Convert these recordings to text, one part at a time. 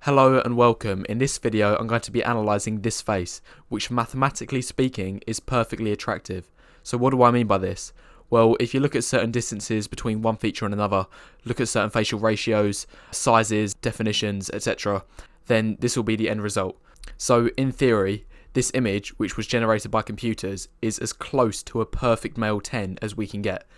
Hello and welcome. In this video I'm going to be analysing this face, which mathematically speaking is perfectly attractive. So what do I mean by this? Well, if you look at certain distances between one feature and another, look at certain facial ratios, sizes, definitions, etc., then this will be the end result. So in theory, this image, which was generated by computers, is as close to a perfect male 10 as we can get.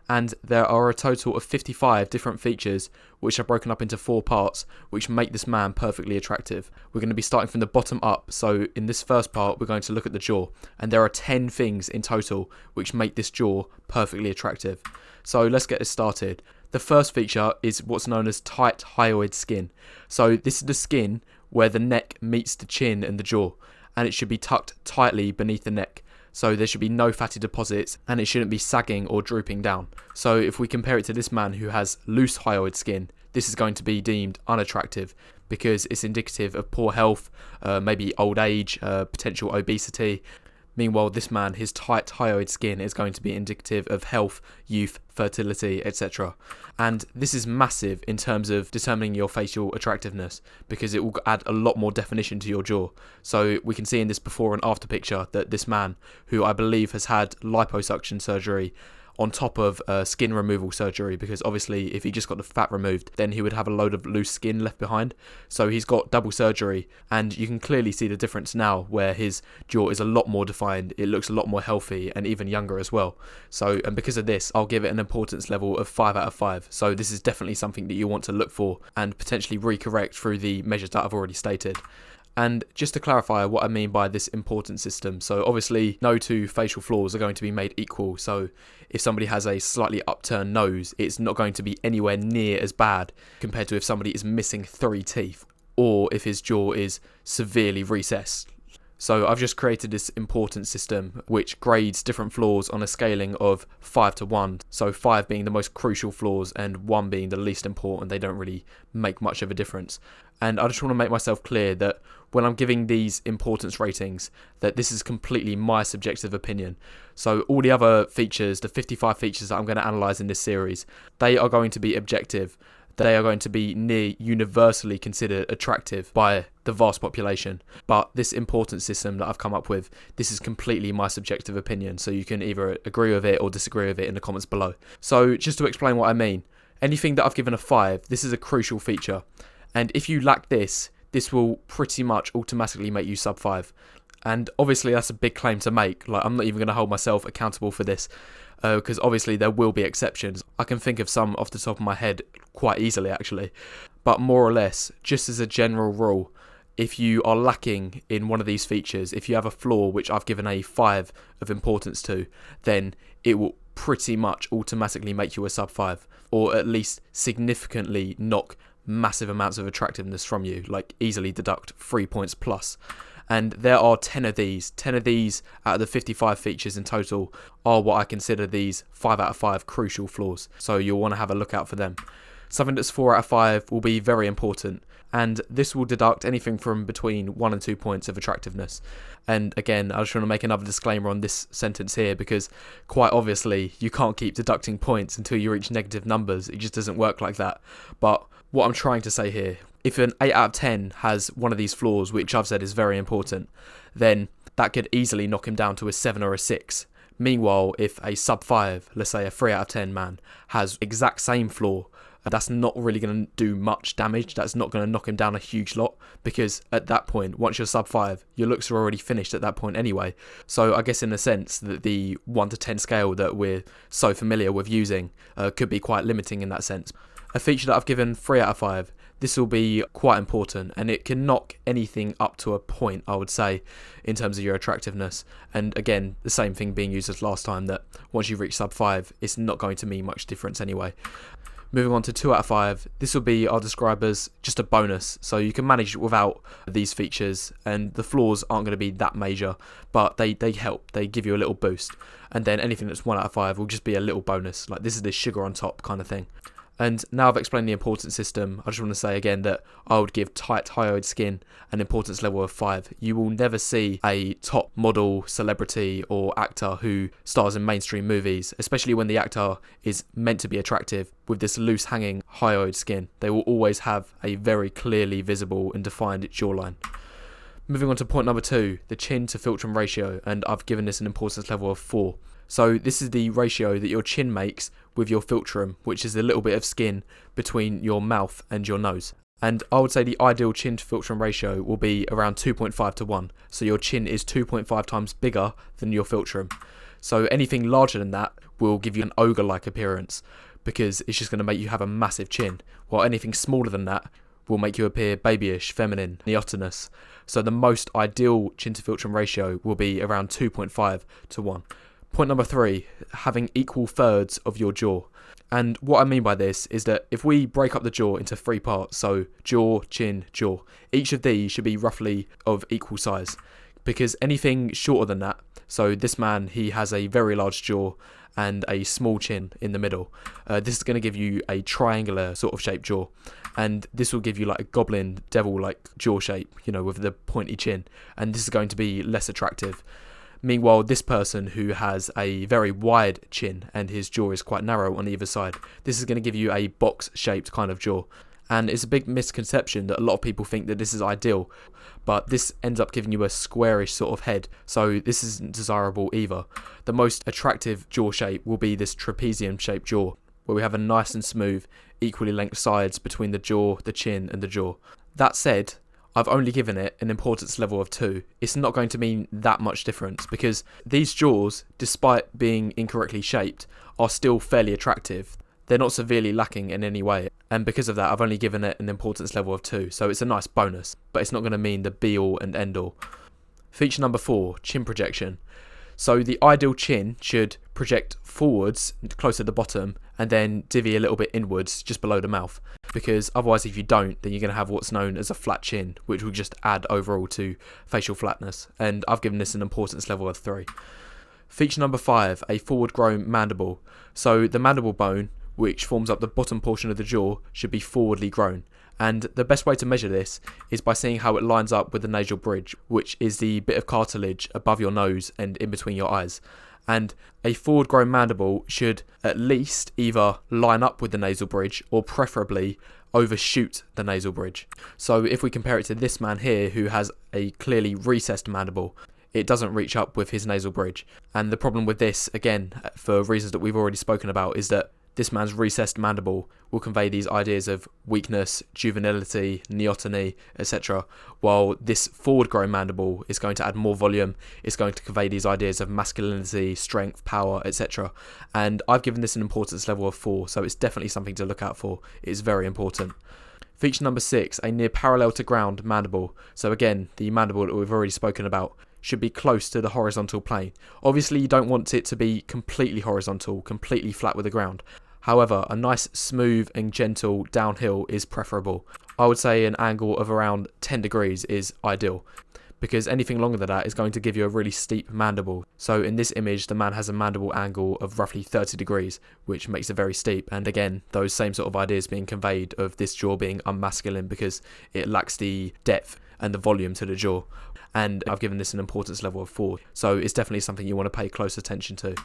And there are a total of 55 different features which are broken up into 4 parts which make this man perfectly attractive. We're going to be starting from the bottom up, so in this first part we're going to look at the jaw, and there are 10 things in total which make this jaw perfectly attractive. So let's get this started. The first feature is what's known as tight hyoid skin. So this is the skin where the neck meets the chin and the jaw, and it should be tucked tightly beneath the neck. So there should be no fatty deposits and it shouldn't be sagging or drooping down. So if we compare it to this man who has loose hyoid skin, this is going to be deemed unattractive because it's indicative of poor health, maybe old age, potential obesity. Meanwhile, this man, his tight hyoid skin is going to be indicative of health, youth, fertility, etc. And this is massive in terms of determining your facial attractiveness because it will add a lot more definition to your jaw. So we can see in this before and after picture that this man, who I believe has had liposuction surgery on top of skin removal surgery, because obviously if he just got the fat removed then he would have a load of loose skin left behind. So he's got double surgery, and you can clearly see the difference now where his jaw is a lot more defined, it looks a lot more healthy and even younger as well. So, and because of this, I'll give it an importance level of 5 out of 5. So this is definitely something that you want to look for and potentially recorrect through the measures that I've already stated. And just to clarify what I mean by this importance system, so obviously no two facial flaws are going to be made equal. So if somebody has a slightly upturned nose, it's not going to be anywhere near as bad compared to if somebody is missing 3 teeth or if his jaw is severely recessed. So I've just created this importance system which grades different flaws on a scaling of 5 to 1. So 5 being the most crucial flaws and 1 being the least important. They don't really make much of a difference. And I just want to make myself clear that when I'm giving these importance ratings, that this is completely my subjective opinion. So all the other features, the 55 features that I'm going to analyse in this series, they are going to be objective. They are going to be near universally considered attractive by the vast population. But this importance system that I've come up with, this is completely my subjective opinion. So you can either agree with it or disagree with it in the comments below. So just to explain what I mean, anything that I've given a 5, this is a crucial feature. And if you lack this, this will pretty much automatically make you sub 5. And obviously that's a big claim to make. Like, I'm not even going to hold myself accountable for this. Because obviously there will be exceptions. I can think of some off the top of my head quite easily actually. But more or less, just as a general rule, if you are lacking in one of these features, if you have a flaw which I've given a 5 of importance to, then it will pretty much automatically make you a sub 5. Or at least significantly knock massive amounts of attractiveness from you. Like easily deduct 3 points plus. And there are 10 of these. 10 of these out of the 55 features in total are what I consider these 5 out of 5 crucial flaws. So you'll want to have a look out for them. Something that's 4 out of 5 will be very important. And this will deduct anything from between 1 and 2 points of attractiveness. And again, I just want to make another disclaimer on this sentence here, because quite obviously you can't keep deducting points until you reach negative numbers. It just doesn't work like that. But what I'm trying to say here, if an 8 out of 10 has one of these flaws, which I've said is very important, then that could easily knock him down to a 7 or a 6. Meanwhile, if a sub 5, let's say a 3 out of 10 man, has exact same flaw, that's not really going to do much damage. That's not going to knock him down a huge lot, because at that point, once you're sub 5, your looks are already finished at that point anyway. So I guess in a sense that the 1 to 10 scale that we're so familiar with using could be quite limiting in that sense. A feature that I've given 3 out of 5, this will be quite important, and it can knock anything up to a point, I would say, in terms of your attractiveness. And again, the same thing being used as last time, that once you reach sub 5, it's not going to mean much difference anyway. Moving on to 2 out of 5, this will be, I'll describe as just a bonus. So you can manage without these features, and the flaws aren't going to be that major, but they help, they give you a little boost. And then anything that's 1 out of 5 will just be a little bonus, like this is the sugar on top kind of thing. And now I've explained the importance system, I just want to say again that I would give tight hyoid skin an importance level of 5. You will never see a top model, celebrity or actor who stars in mainstream movies, especially when the actor is meant to be attractive, with this loose hanging hyoid skin. They will always have a very clearly visible and defined jawline. Moving on to point number 2, the chin to Philtrum ratio, and I've given this an importance level of 4. So this is the ratio that your chin makes with your Philtrum, which is a little bit of skin between your mouth and your nose. And I would say the ideal chin to Philtrum ratio will be around 2.5 to 1. So your chin is 2.5 times bigger than your Philtrum. So anything larger than that will give you an ogre-like appearance, because it's just going to make you have a massive chin, while anything smaller than that will make you appear babyish, feminine, neotenous. So the most ideal chin to Philtrum ratio will be around 2.5 to 1. Point number 3, having equal thirds of your jaw. And what I mean by this is that if we break up the jaw into 3 parts, so jaw, chin, jaw, each of these should be roughly of equal size, because anything shorter than that, so this man, he has a very large jaw and a small chin in the middle. This is going to give you a triangular sort of shaped jaw, and this will give you like a goblin devil-like jaw shape, you know, with the pointy chin, and this is going to be less attractive. Meanwhile, this person who has a very wide chin and his jaw is quite narrow on either side, this is going to give you a box-shaped kind of jaw. And it's a big misconception that a lot of people think that this is ideal, but this ends up giving you a squarish sort of head, so this isn't desirable either. The most attractive jaw shape will be this trapezium-shaped jaw, where we have a nice and smooth, equally length sides between the jaw, the chin and the jaw. That said, I've only given it an importance level of 2. It's not going to mean that much difference, because these jaws, despite being incorrectly shaped, are still fairly attractive. They're not severely lacking in any way, and because of that I've only given it an importance level of 2, so it's a nice bonus, but it's not going to mean the be all and end all. Feature number 4, chin projection. So the ideal chin should project forwards, close to the bottom, and then divvy a little bit inwards, just below the mouth. Because otherwise, if you don't, then you're going to have what's known as a flat chin, which will just add overall to facial flatness. And I've given this an importance level of 3. Feature number 5, a forward grown mandible. So the mandible bone, which forms up the bottom portion of the jaw, should be forwardly grown. And the best way to measure this is by seeing how it lines up with the nasal bridge, which is the bit of cartilage above your nose and in between your eyes. And a forward grown mandible should at least either line up with the nasal bridge or preferably overshoot the nasal bridge. So if we compare it to this man here who has a clearly recessed mandible, it doesn't reach up with his nasal bridge. And the problem with this, again, for reasons that we've already spoken about, is that this man's recessed mandible will convey these ideas of weakness, juvenility, neoteny, etc. While this forward-grown mandible is going to add more volume, it's going to convey these ideas of masculinity, strength, power, etc. And I've given this an importance level of 4, so it's definitely something to look out for. It's very important. Feature number 6, a near parallel to ground mandible. So again, the mandible that we've already spoken about should be close to the horizontal plane. Obviously, you don't want it to be completely horizontal, completely flat with the ground. However, a nice smooth and gentle downhill is preferable. I would say an angle of around 10 degrees is ideal, because anything longer than that is going to give you a really steep mandible. So in this image, the man has a mandible angle of roughly 30 degrees, which makes it very steep. And again, those same sort of ideas being conveyed of this jaw being unmasculine because it lacks the depth and the volume to the jaw. And I've given this an importance level of 4, so it's definitely something you want to pay close attention to.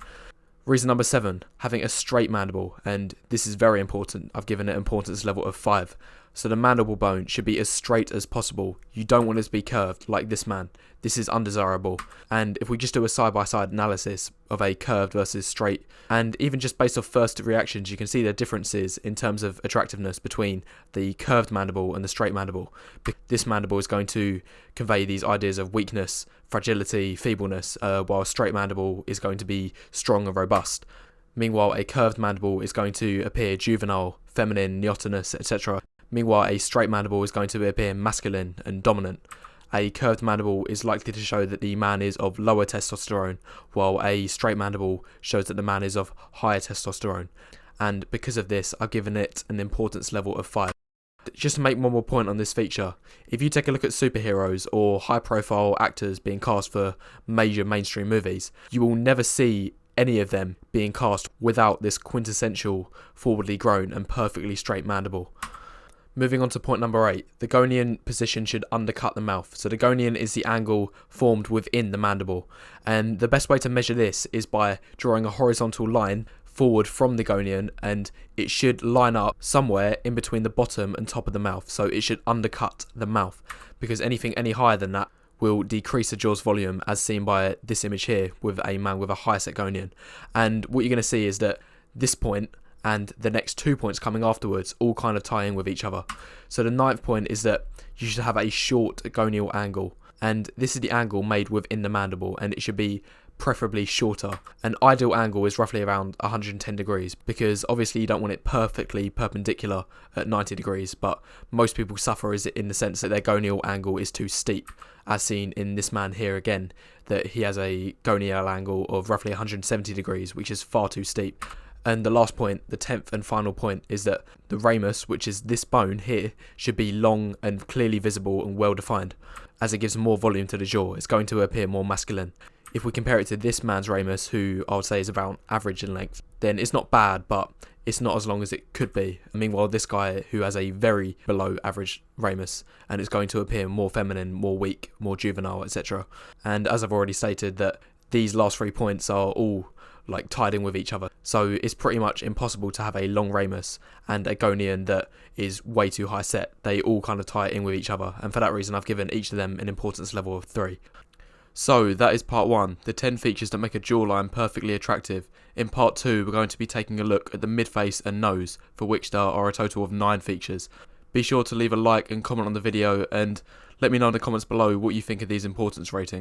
Reason number 7, having a straight mandible, and this is very important. I've given it an importance level of 5. So the mandible bone should be as straight as possible. You don't want it to be curved like this man. This is undesirable. And if we just do a side-by-side analysis of a curved versus straight, and even just based off first reactions, you can see the differences in terms of attractiveness between the curved mandible and the straight mandible. This mandible is going to convey these ideas of weakness, fragility, feebleness, while a straight mandible is going to be strong and robust. Meanwhile, a curved mandible is going to appear juvenile, feminine, neotenous, etc. Meanwhile, a straight mandible is going to appear masculine and dominant. A curved mandible is likely to show that the man is of lower testosterone, while a straight mandible shows that the man is of higher testosterone. And because of this, I've given it an importance level of 5. Just to make one more point on this feature, if you take a look at superheroes or high-profile actors being cast for major mainstream movies, you will never see any of them being cast without this quintessential forwardly grown and perfectly straight mandible. Moving on to point number 8, the Gonian position should undercut the mouth. So the Gonian is the angle formed within the mandible, and the best way to measure this is by drawing a horizontal line forward from the Gonian, and it should line up somewhere in between the bottom and top of the mouth. So it should undercut the mouth, because anything any higher than that will decrease the jaw's volume, as seen by this image here with a man with a high set Gonian. And what you're going to see is that this point and the next 2 points coming afterwards all kind of tie in with each other. So the 9th point is that you should have a short gonial angle, and this is the angle made within the mandible, and it should be preferably shorter. An ideal angle is roughly around 110 degrees, because obviously you don't want it perfectly perpendicular at 90 degrees, but most people suffer is in the sense that their gonial angle is too steep, as seen in this man here again, that he has a gonial angle of roughly 170 degrees, which is far too steep. And the last point, the 10th and final point, is that the ramus, which is this bone here, should be long and clearly visible and well defined. As it gives more volume to the jaw, it's going to appear more masculine. If we compare it to this man's ramus, who I would say is about average in length, then it's not bad, but it's not as long as it could be. Meanwhile, this guy who has a very below average ramus, and it's going to appear more feminine, more weak, more juvenile, etc. And as I've already stated, that these last 3 points are all like tied in with each other, so it's pretty much impossible to have a long ramus and a Gonian that is way too high set. They all kind of tie in with each other, and for that reason I've given each of them an importance level of 3. So that is part 1, the 10 features that make a jawline perfectly attractive. In part 2 we're going to be taking a look at the midface and nose, for which there are a total of 9 features. Be sure to leave a like and comment on the video, and let me know in the comments below what you think of these importance ratings.